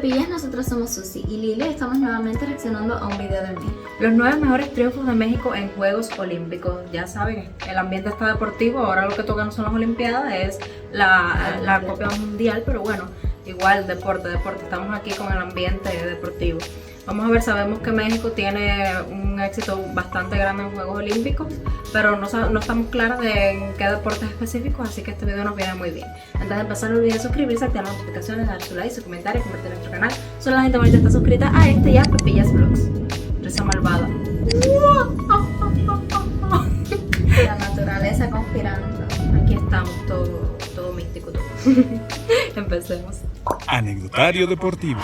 Pepillas, nosotros somos Susi y Lili. Estamos nuevamente reaccionando a un video de México. Los 9 mejores triunfos de México en Juegos Olímpicos. Ya saben, el ambiente está deportivo. Ahora lo que toca no son las Olimpiadas, es la Copa Mundial. Pero bueno, igual deporte. Estamos aquí con el ambiente deportivo. Vamos a ver, sabemos que México tiene un éxito bastante grande en Juegos Olímpicos, pero no estamos claros de en qué deportes específicos, así que este video nos viene muy bien. Antes de empezar, no olviden suscribirse, activar las notificaciones, dar su like, su comentario, compartir nuestro canal. Solo la gente bonita está suscrita a este y a Pepillas Vlogs. Risa malvada. La naturaleza conspirando. Aquí estamos, todo místico, todo. Empecemos. Anecdotario deportivo.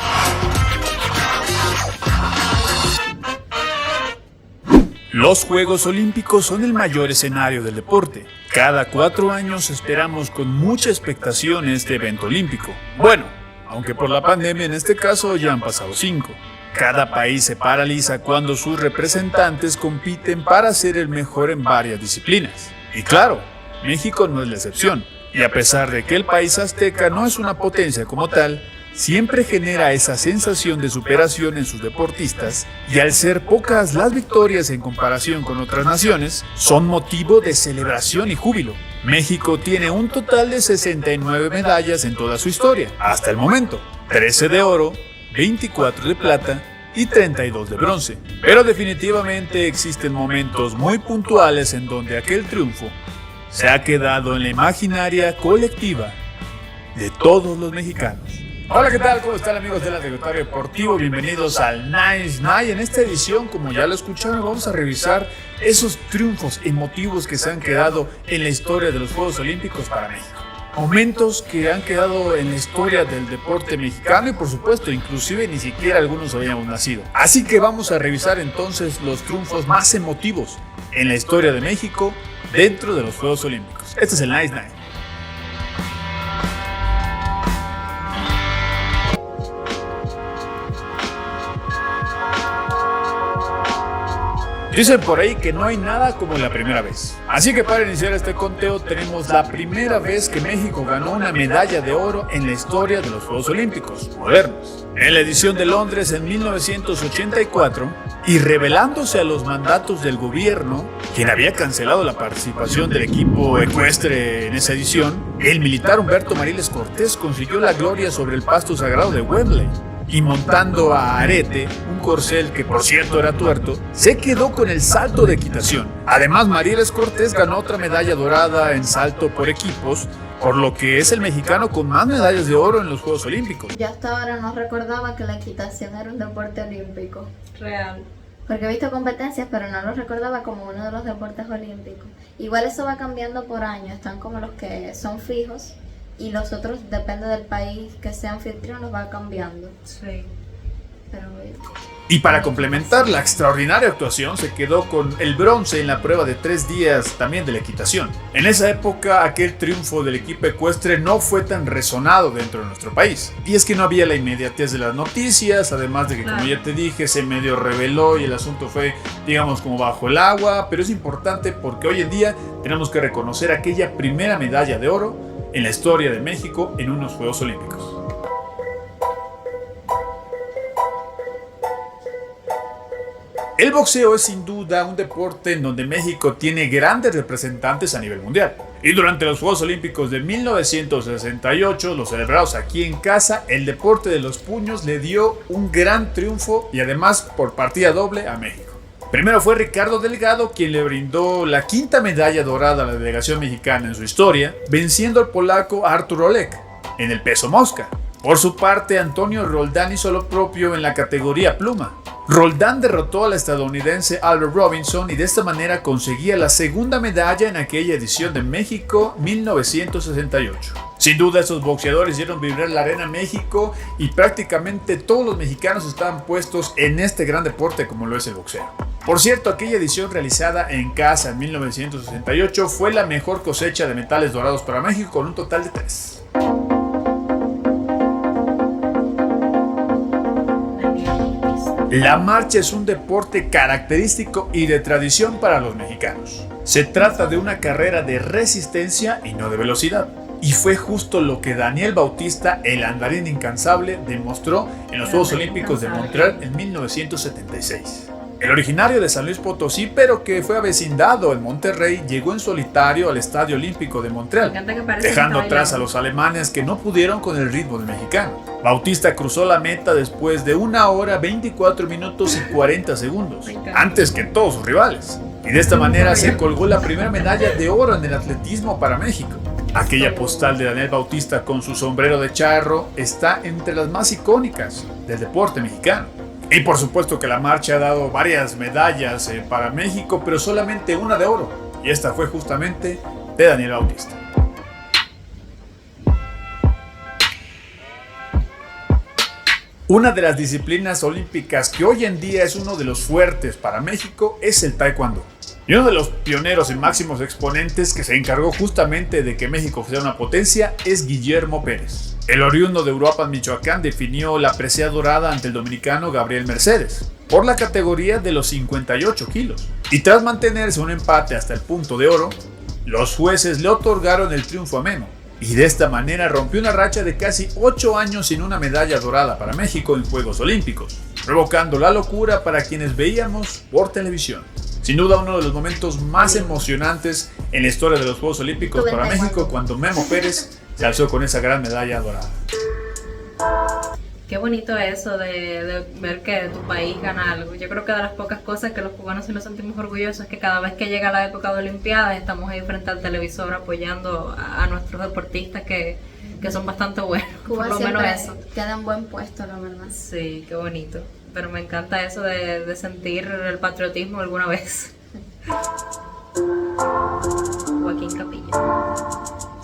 Los Juegos Olímpicos son el mayor escenario del deporte. Cada 4 años esperamos con mucha expectación este evento olímpico. Bueno, aunque por la pandemia en este caso ya han pasado 5. Cada país se paraliza cuando sus representantes compiten para ser el mejor en varias disciplinas. Y claro, México no es la excepción. Y a pesar de que el país azteca no es una potencia como tal, siempre genera esa sensación de superación en sus deportistas, y al ser pocas las victorias en comparación con otras naciones, son motivo de celebración y júbilo. México tiene un total de 69 medallas en toda su historia, hasta el momento, 13 de oro, 24 de plata y 32 de bronce. Pero definitivamente existen momentos muy puntuales en donde aquel triunfo se ha quedado en la imaginaria colectiva de todos los mexicanos. Hola, ¿qué tal? ¿Cómo están, amigos del Anecdotario Deportivo? Bienvenidos al Nice Night. En esta edición, como ya lo escucharon, vamos a revisar esos triunfos emotivos que se han quedado en la historia de los Juegos Olímpicos para México. Momentos que han quedado en la historia del deporte mexicano y, por supuesto, inclusive ni siquiera algunos habíamos nacido. Así que vamos a revisar entonces los triunfos más emotivos en la historia de México dentro de los Juegos Olímpicos. Este es el Nice Night. Dicen por ahí que no hay nada como la primera vez. Así que para iniciar este conteo tenemos la primera vez que México ganó una medalla de oro en la historia de los Juegos Olímpicos modernos. En la edición de Londres en 1984, y revelándose a los mandatos del gobierno, quien había cancelado la participación del equipo ecuestre en esa edición, el militar Humberto Mariles Cortés consiguió la gloria sobre el pasto sagrado de Wembley. Y montando a Arete, un corcel que por cierto era tuerto, se quedó con el salto de equitación. Además, Mariles Cortés ganó otra medalla dorada en salto por equipos, por lo que es el mexicano con más medallas de oro en los Juegos Olímpicos. Yo hasta ahora no recordaba que la equitación era un deporte olímpico. Real. Porque he visto competencias, pero no lo recordaba como uno de los deportes olímpicos. Igual eso va cambiando por año, están como los que son fijos. Y los otros, depende del país que sea anfitrión, los va cambiando. Sí. Pero Y para complementar la extraordinaria actuación, se quedó con el bronce en la prueba de 3 días también de la equitación. En esa época, aquel triunfo del equipo ecuestre no fue tan resonado dentro de nuestro país. Y es que no había la inmediatez de las noticias, además de que, como ya te dije, se medio reveló y el asunto fue, digamos, como bajo el agua. Pero es importante porque hoy en día tenemos que reconocer aquella primera medalla de oro en la historia de México en unos Juegos Olímpicos. El boxeo es sin duda un deporte en donde México tiene grandes representantes a nivel mundial. Y durante los Juegos Olímpicos de 1968, los celebrados aquí en casa, el deporte de los puños le dio un gran triunfo y además por partida doble a México. Primero fue Ricardo Delgado quien le brindó la 5ª medalla dorada a la delegación mexicana en su historia, venciendo al polaco Artur Olek en el peso mosca. Por su parte, Antonio Roldán hizo lo propio en la categoría pluma. Roldán derrotó al estadounidense Albert Robinson y de esta manera conseguía la 2ª medalla en aquella edición de México 1968. Sin duda, estos boxeadores hicieron vibrar la arena México y prácticamente todos los mexicanos estaban puestos en este gran deporte como lo es el boxeo. Por cierto, aquella edición realizada en casa en 1968 fue la mejor cosecha de metales dorados para México con un total de 3. La marcha es un deporte característico y de tradición para los mexicanos. Se trata de una carrera de resistencia y no de velocidad. Y fue justo lo que Daniel Bautista, el andarín incansable, demostró en los Juegos Olímpicos de Montreal en 1976. El originario de San Luis Potosí, pero que fue avecindado en Monterrey, llegó en solitario al Estadio Olímpico de Montreal, dejando atrás a los alemanes que no pudieron con el ritmo del mexicano. Bautista cruzó la meta después de 1 hora 24 minutos y 40 segundos, antes que todos sus rivales. Y de esta manera se colgó la primera medalla de oro en el atletismo para México. Aquella postal de Daniel Bautista con su sombrero de charro está entre las más icónicas del deporte mexicano. Y por supuesto que la marcha ha dado varias medallas para México, pero solamente una de oro. Y esta fue justamente de Daniel Bautista. Una de las disciplinas olímpicas que hoy en día es uno de los fuertes para México es el taekwondo. Y uno de los pioneros y máximos exponentes que se encargó justamente de que México fuera una potencia es Guillermo Pérez. El oriundo de Uruapan, Michoacán, definió la presea dorada ante el dominicano Gabriel Mercedes por la categoría de los 58 kilos. Y tras mantenerse un empate hasta el punto de oro, los jueces le otorgaron el triunfo a Memo. Y de esta manera rompió una racha de casi 8 años sin una medalla dorada para México en Juegos Olímpicos, provocando la locura para quienes veíamos por televisión. Sin duda uno de los momentos más emocionantes en la historia de los Juegos Olímpicos para México cuando Memo Pérez se alzó con esa gran medalla dorada. Qué bonito eso de ver que tu país gana algo. Yo creo que de las pocas cosas que los cubanos sí nos sentimos orgullosos es que cada vez que llega la época de Olimpiadas estamos ahí frente al televisor apoyando a nuestros deportistas que son bastante buenos. Cuba por lo menos eso. Queda en buen puesto, la verdad. Sí, qué bonito. Pero me encanta eso de sentir el patriotismo alguna vez. Joaquín Capilla.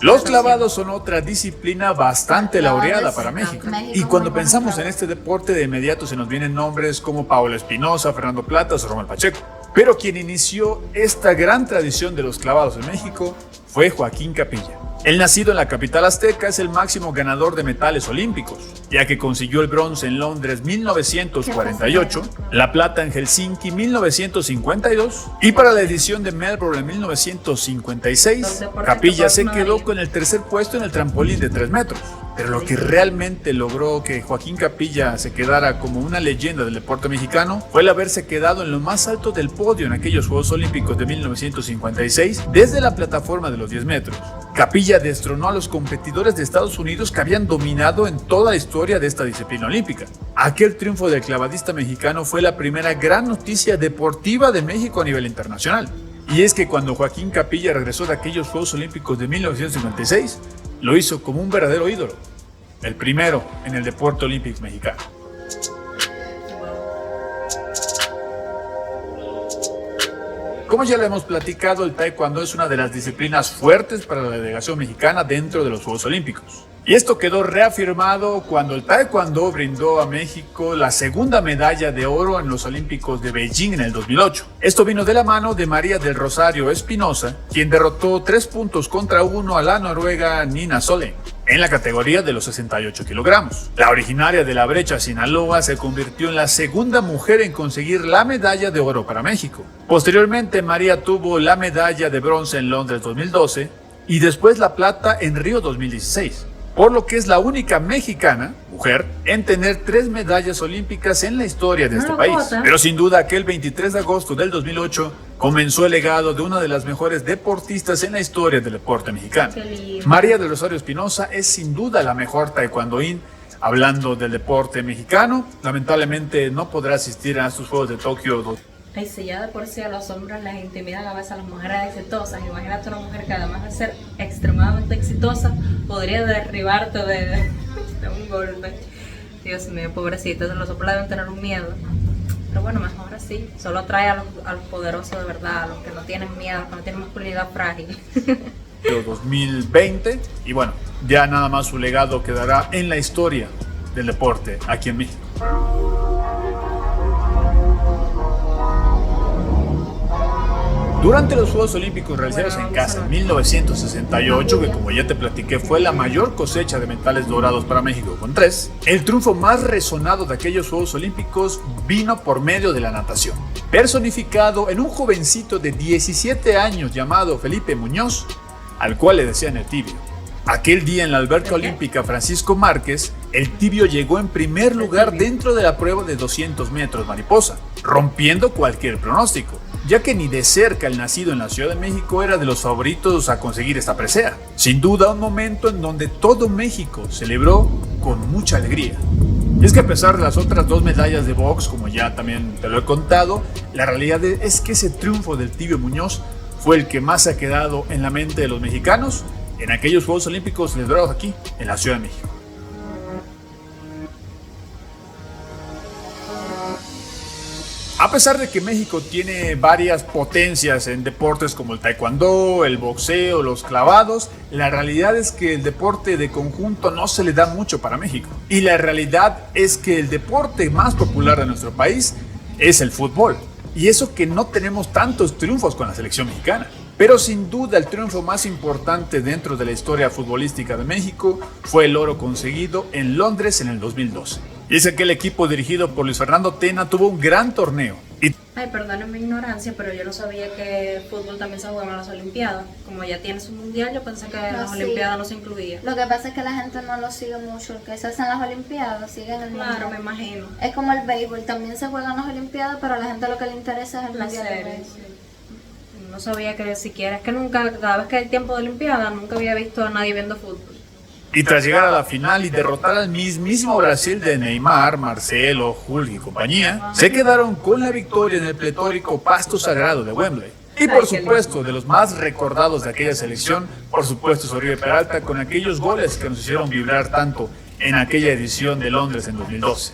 Los clavados son otra disciplina bastante laureada para México. Y cuando pensamos en este deporte, de inmediato se nos vienen nombres como Paola Espinosa, Fernando Platas o Romel Pacheco. Pero quien inició esta gran tradición de los clavados en México fue Joaquín Capilla. El nacido en la capital azteca es el máximo ganador de metales olímpicos, ya que consiguió el bronce en Londres 1948, la plata en Helsinki 1952 y para la edición de Melbourne en 1956, Capilla se quedó con el tercer puesto en el trampolín de 3 metros. Pero lo que realmente logró que Joaquín Capilla se quedara como una leyenda del deporte mexicano fue el haberse quedado en lo más alto del podio en aquellos Juegos Olímpicos de 1956 desde la plataforma de los 10 metros. Capilla destronó a los competidores de Estados Unidos que habían dominado en toda la historia de esta disciplina olímpica. Aquel triunfo del clavadista mexicano fue la primera gran noticia deportiva de México a nivel internacional. Y es que cuando Joaquín Capilla regresó de aquellos Juegos Olímpicos de 1956, lo hizo como un verdadero ídolo, el primero en el deporte olímpico mexicano. Como ya lo hemos platicado, el taekwondo es una de las disciplinas fuertes para la delegación mexicana dentro de los Juegos Olímpicos. Y esto quedó reafirmado cuando el taekwondo brindó a México la segunda medalla de oro en los Olímpicos de Beijing en el 2008. Esto vino de la mano de María del Rosario Espinosa, quien derrotó 3 puntos contra 1 a la noruega Nina Solheim en la categoría de los 68 kilogramos. La originaria de La Brecha, Sinaloa, se convirtió en la segunda mujer en conseguir la medalla de oro para México. Posteriormente, María tuvo la medalla de bronce en Londres 2012 y después la plata en Río 2016. Por lo que es la única mexicana, mujer, en tener 3 medallas olímpicas en la historia de este país. Pero sin duda aquel 23 de agosto del 2008 comenzó el legado de una de las mejores deportistas en la historia del deporte mexicano. María del Rosario Espinosa es sin duda la mejor taekwondoín. Hablando del deporte mexicano, lamentablemente no podrá asistir a estos Juegos de Tokio. Ay, si ya de por sí a los hombres les intimidan a veces a las mujeres exitosas, imagínate una mujer que además de ser extremadamente exitosa, podría derribarte de un golpe. Dios mío, pobrecita, los hombres deben tener un miedo. Pero bueno, mejor así, solo atrae a los poderosos de verdad, a los que no tienen miedo, a los que no tienen masculinidad frágil. 2020 y bueno, ya nada más su legado quedará en la historia del deporte aquí en México. Durante los Juegos Olímpicos realizados en casa en 1968, que como ya te platiqué fue la mayor cosecha de metales dorados para México con 3, el triunfo más resonado de aquellos Juegos Olímpicos vino por medio de la natación, personificado en un jovencito de 17 años llamado Felipe Muñoz, al cual le decían el Tibio. Aquel día en la alberca olímpica Francisco Márquez, el tibio llegó en primer lugar dentro de la prueba de 200 metros mariposa, rompiendo cualquier pronóstico, ya que ni de cerca el nacido en la Ciudad de México era de los favoritos a conseguir esta presea. Sin duda un momento en donde todo México celebró con mucha alegría. Y es que a pesar de las otras 2 medallas de box, como ya también te lo he contado, la realidad es que ese triunfo del Tibio Muñoz fue el que más ha quedado en la mente de los mexicanos en aquellos Juegos Olímpicos celebrados aquí, en la Ciudad de México. A pesar de que México tiene varias potencias en deportes como el taekwondo, el boxeo, los clavados, la realidad es que el deporte de conjunto no se le da mucho para México. Y la realidad es que el deporte más popular de nuestro país es el fútbol. Y eso que no tenemos tantos triunfos con la selección mexicana. Pero sin duda el triunfo más importante dentro de la historia futbolística de México fue el oro conseguido en Londres en el 2012. Y es que el equipo dirigido por Luis Fernando Tena tuvo un gran torneo. Ay, perdónen mi ignorancia, pero yo no sabía que el fútbol también se jugaba en las Olimpiadas. Como ya tiene su mundial, yo pensé que las Olimpiadas no se incluía. Lo que pasa es que la gente no lo sigue mucho, el que se hacen las Olimpiadas, siguen el mundial. Claro, me imagino. Es como el béisbol, también se juegan las Olimpiadas, pero a la gente lo que le interesa es el La mundial de serie, béisbol. sí. No sabía que siquiera, es que nunca, cada vez que hay tiempo de Olimpiada, nunca había visto a nadie viendo fútbol. Y tras llegar a la final y derrotar al mismísimo Brasil de Neymar, Marcelo, Hulk y compañía, se quedaron con la victoria en el pletórico Pasto Sagrado de Wembley. Y por supuesto, de los más recordados de aquella selección, por supuesto es Oribe Peralta con aquellos goles que nos hicieron vibrar tanto en aquella edición de Londres en 2012.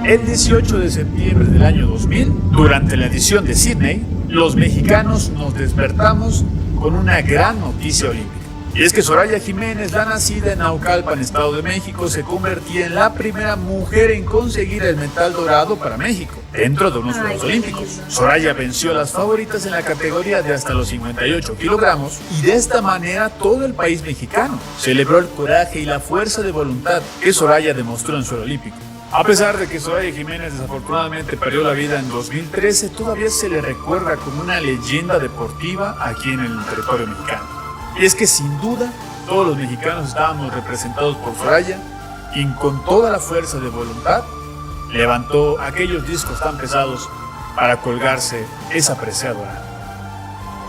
El 18 de septiembre del año 2000, durante la edición de Sydney, los mexicanos nos despertamos con una gran noticia olímpica. Y es que Soraya Jiménez, la nacida en Naucalpan, Estado de México, se convertía en la primera mujer en conseguir el metal dorado para México dentro de unos Juegos Olímpicos. Soraya venció a las favoritas en la categoría de hasta los 58 kilogramos y de esta manera todo el país mexicano celebró el coraje y la fuerza de voluntad que Soraya demostró en suelo olímpico. A pesar de que Soraya Jiménez desafortunadamente perdió la vida en 2013, todavía se le recuerda como una leyenda deportiva aquí en el territorio mexicano. Y es que sin duda todos los mexicanos estábamos representados por Soraya, quien con toda la fuerza de voluntad levantó aquellos discos tan pesados para colgarse esa presea dorada.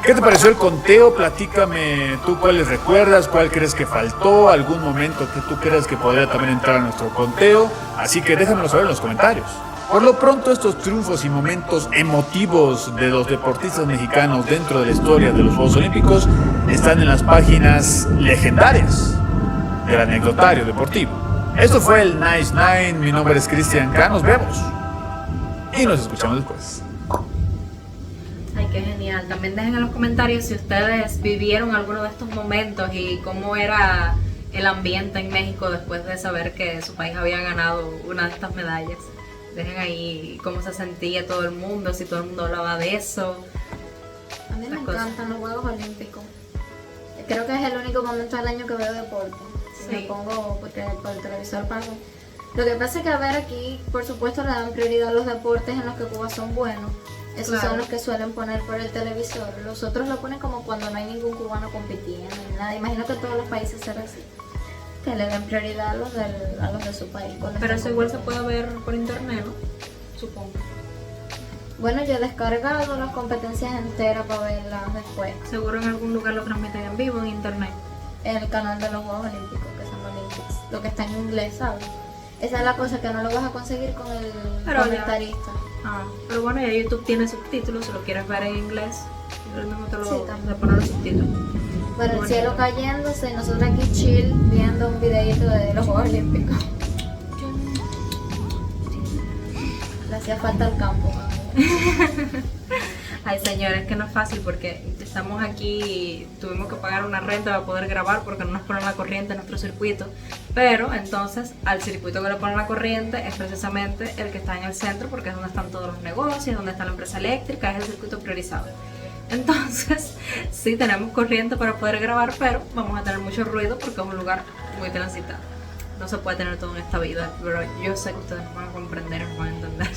¿Qué te pareció el conteo? Platícame tú cuáles recuerdas, cuál crees que faltó, algún momento que tú creas que podría también entrar a nuestro conteo, así que déjamelo saber en los comentarios. Por lo pronto, estos triunfos y momentos emotivos de los deportistas mexicanos dentro de la historia de los Juegos Olímpicos están en las páginas legendarias del anecdotario deportivo. Esto fue el Nice Nine, mi nombre es Cristian K, nos vemos y nos escuchamos después. Ay, qué genial. También dejen en los comentarios si ustedes vivieron alguno de estos momentos y cómo era el ambiente en México después de saber que su país había ganado una de estas medallas. Dejen ahí cómo se sentía todo el mundo, si todo el mundo hablaba de eso. A mí me encantan los Juegos Olímpicos. Creo que es el único momento del año que veo deporte. Sí. Me pongo porque por el televisor paso. Lo que pasa es que a ver aquí, por supuesto, le dan prioridad a los deportes en los que Cuba son buenos. Esos Claro. son los que suelen poner por el televisor. Los otros lo ponen como cuando no hay ningún cubano compitiendo ni nada. Imagino que todos los países serán así. Que le den prioridad a los de su país. Pero eso igual se puede ver por internet, ¿no? Supongo. Bueno, yo he descargado las competencias enteras para verlas después. Seguro en algún lugar lo transmiten en vivo en internet. En el canal de los Juegos Olímpicos, que son Olympics. Lo que está en inglés, ¿sabes? Esa es la cosa que no lo vas a conseguir con el Pero comentarista. Pero bueno, ya YouTube tiene subtítulos, si lo quieres ver en inglés, simplemente te Sí, también. le pones los subtítulos. Bueno, el cielo cayéndose y nosotros aquí chill viendo un videito de los Juegos Olímpicos. Le hacía falta el campo. Ay, señores, que no es fácil porque estamos aquí, tuvimos que pagar una renta para poder grabar porque no nos ponen la corriente en nuestro circuito. Pero entonces, al circuito que le ponen la corriente es precisamente el que está en el centro porque es donde están todos los negocios, donde está la empresa eléctrica, es el circuito priorizado. Entonces, sí tenemos corriente para poder grabar, pero vamos a tener mucho ruido porque es un lugar muy transitado. No se puede tener todo en esta vida, pero yo sé que ustedes nos van a comprender y nos van a entender.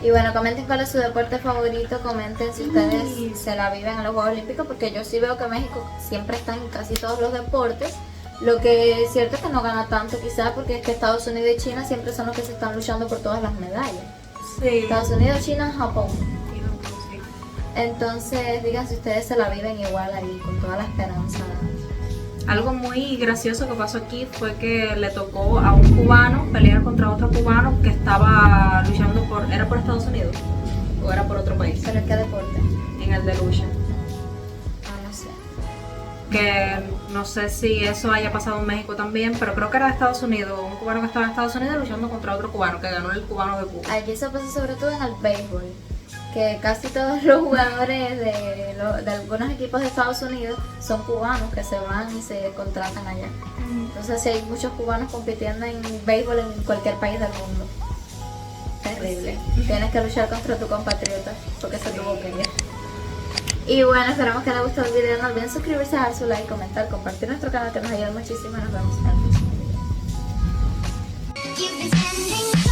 Y bueno, comenten cuál es su deporte favorito, comenten si ustedes se la viven en los Juegos Olímpicos, porque yo sí veo que México siempre está en casi todos los deportes. Lo que es cierto es que no gana tanto quizás porque es que Estados Unidos y China siempre son los que se están luchando por todas las medallas. Sí. Estados Unidos, China, Japón. Sí. Entonces digan si ustedes se la viven igual ahí, con toda la esperanza. Algo muy gracioso que pasó aquí fue que le tocó a un cubano pelear contra otro cubano que estaba luchando ¿era por Estados Unidos? ¿O era por otro país? ¿Pero qué deporte? En el de lucha. No sé. Que no sé si eso haya pasado en México también, pero creo que era de Estados Unidos, un cubano que estaba en Estados Unidos luchando contra otro cubano, que ganó el cubano de Cuba. Aquí se pasa sobre todo en el béisbol, que casi todos los jugadores de algunos equipos de Estados Unidos son cubanos que se van y se contratan allá. Entonces sí hay muchos cubanos compitiendo en béisbol en cualquier país del mundo. Terrible. Tienes que luchar contra tu compatriota porque se tuvo que ir. Y bueno, esperamos que les gustó el video. No olviden suscribirse, dejar su like, comentar, compartir nuestro canal que nos ayuda muchísimo. Nos vemos en el próximo video. You've been spending